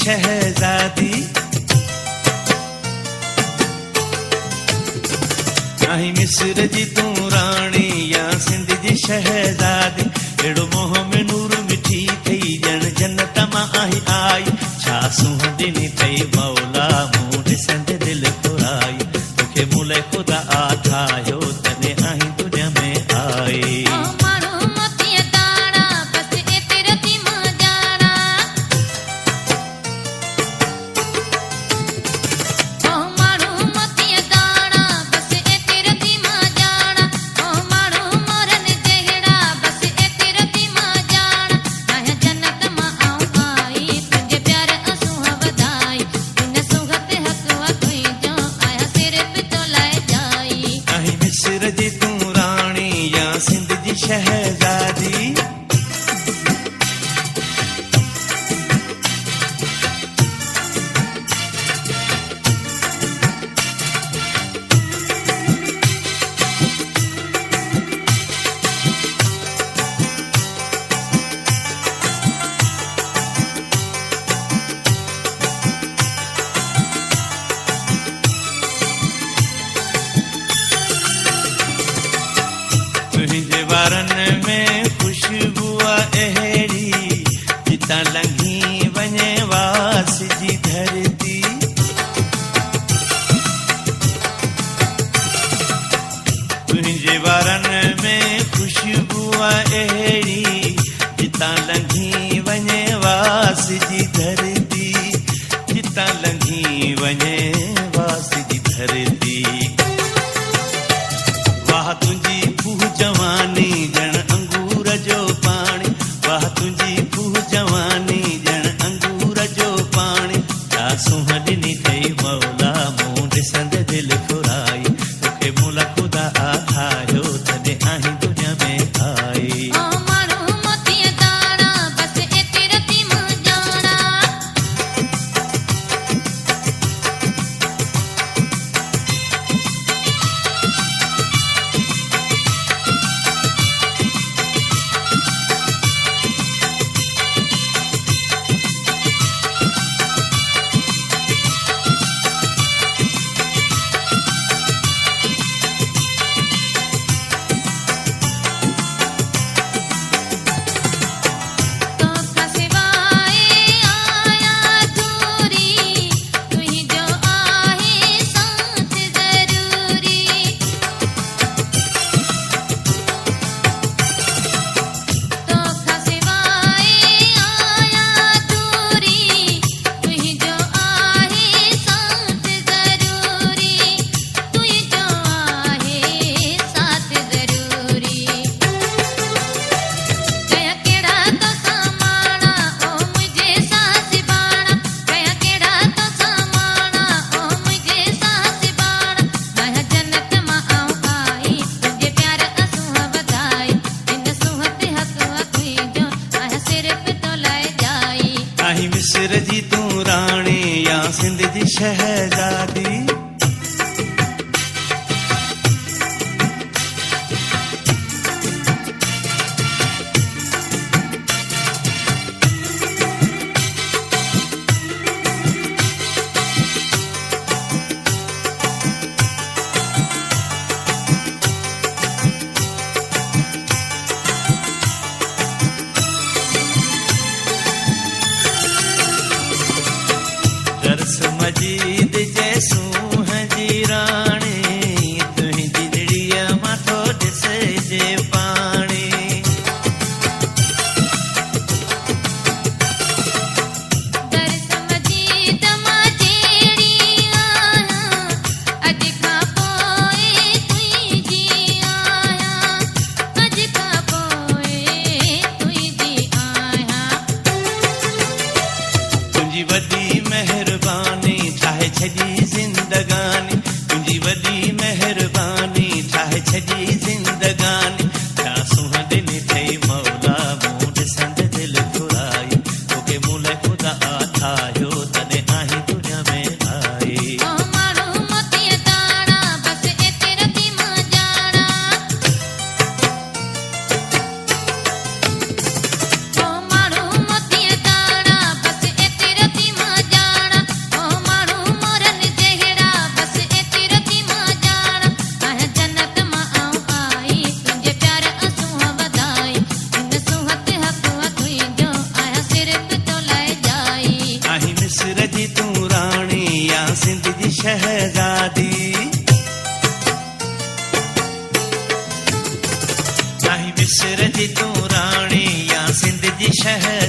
शहजादी नाही मिस्र जी तू राणी या सिंध जी शहजादी एड़ो मोह में नूर मिठी थई जन जन्नत मां आई छा सुहंदिनी थई मौला मूं ॾिसंदे दिल घुराई तोखे मुले ख़ुदा आठायो तने आई दुनिया में आई शहजादी तुझे वारन में खुशबू अहड़ी जिता लंघी वञे वास जी धरती तुझे वारन में खुशबू अहड़ी जिता लंघी वञे वास जी धरती जिता लंघी वञे वास जी धरती वाह तुझी जवानी जन अंगूर जो पानी वाह तुझी फूह जवानी जन अंगूर जो पानी छा सुहंदिनी थई मौला मूं ॾिसंदे दिल घुराई तोखे मुला ख़ुदा आठायो तॾहिं आहीं दुनिया में आई मिस्र जी तू राणी या सिंध जी शहजादी मजीद जैसू हजी राणी तुझी दिड़ीअ माथो ॾिसजे पाणी तुंहिंजी वॾी मेहरबानी ठाहे छॾी ज़िंदगानी तुंहिंजी वॾी मेहरबानी ठाहे छॾी ज़िंदगानी छा सुहंदिनी थई मौला मूं ॾिसंदे दिल घुराई तोखे मुले ख़ुदा आठायो तॾहिं आहीं दुनिया में आई माण्हू मोतीअ दाणा बसि एतिरो थी शहज़ादी नाही मिस्र जी तूं राणी या सिंध जी शहज़ादी